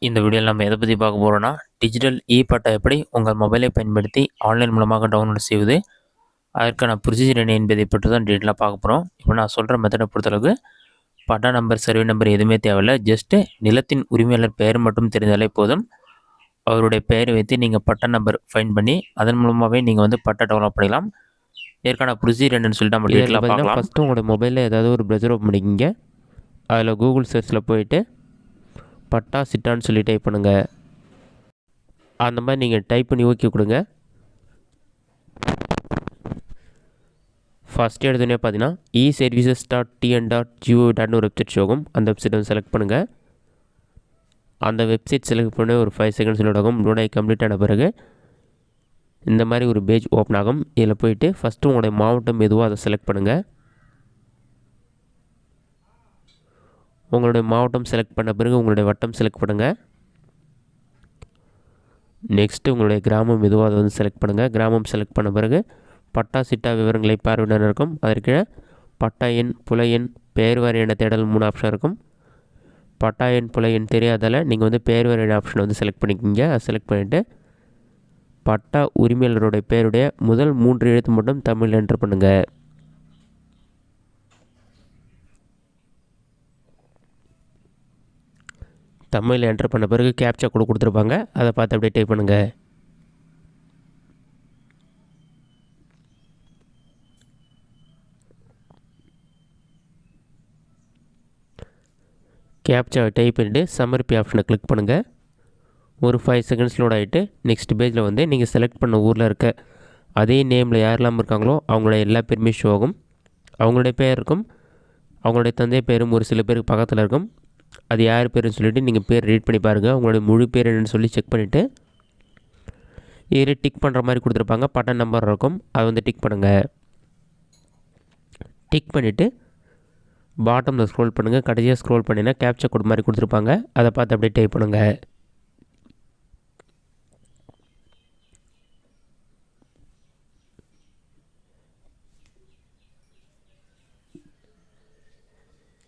இந்த வீடியோவில் நம்ம எதை பற்றி பார்க்க போகிறோன்னா டிஜிட்டல் பட்டா எப்படி உங்கள் மொபைலை பயன்படுத்தி ஆன்லைன் மூலமாக டவுன்லோட் செய்வது, அதற்கான ப்ரொசீஜர் என்ன என்பதை பற்றி தான் டீட்டெயிலாக பார்க்க போகிறோம். இப்போ நான் சொல்கிற மெத்தடை பொறுத்தளவுக்கு பட்டா நம்பர், சர்வே நம்பர் எதுவுமே தேவையில்லை. ஜஸ்ட்டு நிலத்தின் உரிமையாளர் பெயர் மட்டும் தெரிந்தாலே போதும். அவருடைய பெயரை வைத்து நீங்கள் பட்டா நம்பர் ஃபைண்ட் பண்ணி அதன் மூலமாகவே நீங்கள் வந்து பட்டா டவுன்லோட் பண்ணிக்கலாம். இதற்கான ப்ரொசீஜர் என்னன்னு சொல்லிட்டு நம்ம டீட்டெயிலாக பார்க்கலாம். ஃபஸ்ட்டு உங்களோட மொபைலில் ஏதாவது ஒரு ப்ரௌசர் ஓப்பன் பண்ணிக்கிங்க. அதில் கூகுள் சர்ச்சில் போயிட்டு பட்டா சிட்டான்னு சொல்லி டைப் பண்ணுங்கள். அந்த மாதிரி நீங்கள் டைப் பண்ணி ஓகே கொடுங்க. ஃபஸ்ட்டு எடுத்தோடனே பார்த்தீங்கன்னா eservices.tn.gov.in ஒரு வெப்சைட் ஷோகும். அந்த வெப்சைட் வந்து செலக்ட் பண்ணுங்கள். அந்த வெப்சைட் செலக்ட் பண்ணி ஒரு 5 செகண்ட்ஸ் ஆகும். லோட் ஆகி கம்ப்ளீட் ஆன பிறகு இந்த மாதிரி ஒரு பேஜ் ஓப்பன் ஆகும். இதில் போயிட்டு ஃபஸ்ட்டு உங்களுடைய மாவட்டம் எதுவோ அதை செலக்ட் பண்ணுங்கள். உங்களுடைய மாவட்டம் செலக்ட் பண்ண பிறகு உங்களுடைய வட்டம் செலக்ட் பண்ணுங்கள். நெக்ஸ்ட்டு உங்களுடைய கிராமம் எதுவோ அதை வந்து செலக்ட் பண்ணுங்கள். கிராமம் செலக்ட் பண்ண பிறகு பட்டா சிட்டா விவரங்களை பார்வையிட இருக்கும். அதற்கு பட்டா எண், புல எண், பெயர் வாரியான தேடல் 3 ஆப்ஷன் இருக்கும். பட்டா எண், புல எண் தெரியாதால் நீங்கள் வந்து பெயர் வாரியான ஆப்ஷனை வந்து செலக்ட் பண்ணிக்கிங்க. அதை செலக்ட் பண்ணிவிட்டு பட்டா உரிமையாளருடைய பெயருடைய முதல் 3 எழுத்து மட்டும் தமிழ் என்ட்ரு பண்ணுங்கள். தமிழில் என்ட்ரு பண்ண பிறகு கேப்சா கூட கொடுத்துருப்பாங்க. அதை பார்த்து அப்படியே டைப் பண்ணுங்கள். கேப்சாவை டைப் பண்ணிவிட்டு சமர்ப்பி ஆப்ஷனை கிளிக் பண்ணுங்கள். ஒரு 5 செகண்ட்ஸ் லோட் ஆகிட்டு நெக்ஸ்ட் பேஜில் வந்து நீங்கள் செலக்ட் பண்ண ஊரில் இருக்க அதே நேமில் யாரெல்லாம் இருக்காங்களோ அவங்களோட எல்லா பேருமே ஷோ ஆகும். அவங்களுடைய பேர் இருக்கும், அவங்களுடைய தந்தை பேரும் ஒரு சில பேருக்கு பக்கத்தில் இருக்கும். அது யார் பேருன்னு சொல்லிவிட்டு நீங்கள் பேர் ரீட் பண்ணி பாருங்கள். உங்களுடைய முழு பேர் என்னென்னு சொல்லி செக் பண்ணிவிட்டு இதில் டிக் பண்ணுற மாதிரி கொடுத்துருப்பாங்க. பட்டா நம்பர் இருக்கும், அதை வந்து டிக் பண்ணுங்கள். டிக் பண்ணிவிட்டு பாட்டமில் ஸ்க்ரோல் பண்ணுங்கள். கடைசியாக ஸ்க்ரோல் பண்ணினா கேப்சா கோட் மாதிரி கொடுத்துருப்பாங்க. அதை பார்த்து அப்படியே டைப் பண்ணுங்கள்.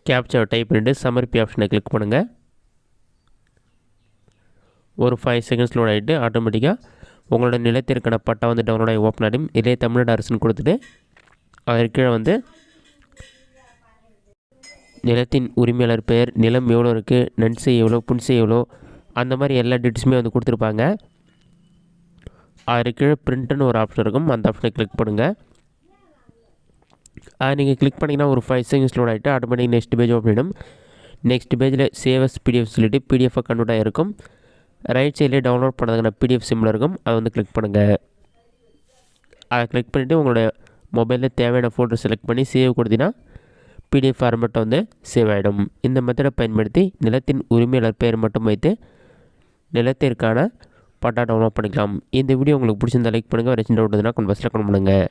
கேப்சாவை டைப் பண்ணிவிட்டு சமர்ப்பி ஆப்ஷனை கிளிக் பண்ணுங்கள். ஒரு 5 செகண்ட்ஸ் லோட் ஆகிட்டு ஆட்டோமேட்டிக்காக உங்களோட நிலத்திற்கான பட்டா வந்து டவுன்லோட் ஆகி ஓப்பன் ஆகிடும். இதே தமிழ்நாடு அரசுன்னு கொடுத்துட்டு அதற்கு கீழே வந்து நிலத்தின் உரிமையாளர் பெயர், நிலம் எவ்வளோ இருக்குது, நன்சை எவ்வளோ, புன்சை எவ்வளோ, அந்த மாதிரி எல்லா டீட்டெயில்ஸுமே வந்து கொடுத்துருப்பாங்க. அதற்கு கீழே பிரிண்ட்டுன்னு ஒரு ஆப்ஷன் இருக்கும். அந்த ஆப்ஷனை கிளிக் பண்ணுங்கள். அதை நீங்கள் கிளிக் பண்ணிங்கன்னா ஒரு 5 செகண்ட்ஸ் லோட் ஆகிட்டு ஆட்டோமேட்டிக் நெக்ஸ்ட் பேஜ் ஓப்பன் ஆகிடும். நெக்ஸ்ட் பேஜில் சேவஸ் பிடிஎஃப் சொல்லிவிட்டு பிடிஎஃபாக கன்வெர்ட் ஆகிருக்கும். ரைட் சைட்லேயே டவுன்லோட் பண்ணதுக்கான பிடிஎஃப் சிம்பிள் இருக்கும். அதை வந்து கிளிக் பண்ணுங்கள். அதை கிளிக் பண்ணிவிட்டு உங்களுடைய மொபைலில் தேவையான ஃபோட்டோ செலக்ட் பண்ணி சேவ் கொடுத்தீங்கன்னா பிடிஎஃப் ஃபார்மேட்டை வந்து சேவ் ஆகிடும். இந்த மெத்தடை பயன்படுத்தி நிலத்தின் உரிமையாளர் பெயர் மட்டும் வைத்து நிலத்திற்கான பட்டா டவுன்லோட் பண்ணிக்கலாம். இந்த வீடியோ உங்களுக்கு பிடிச்சிருந்தா லைக் பண்ணுங்கள். வேறு சின்ன டவுட் இருந்தால் கமெண்ட் பாக்ஸில் கமெண்ட் பண்ணுங்கள்.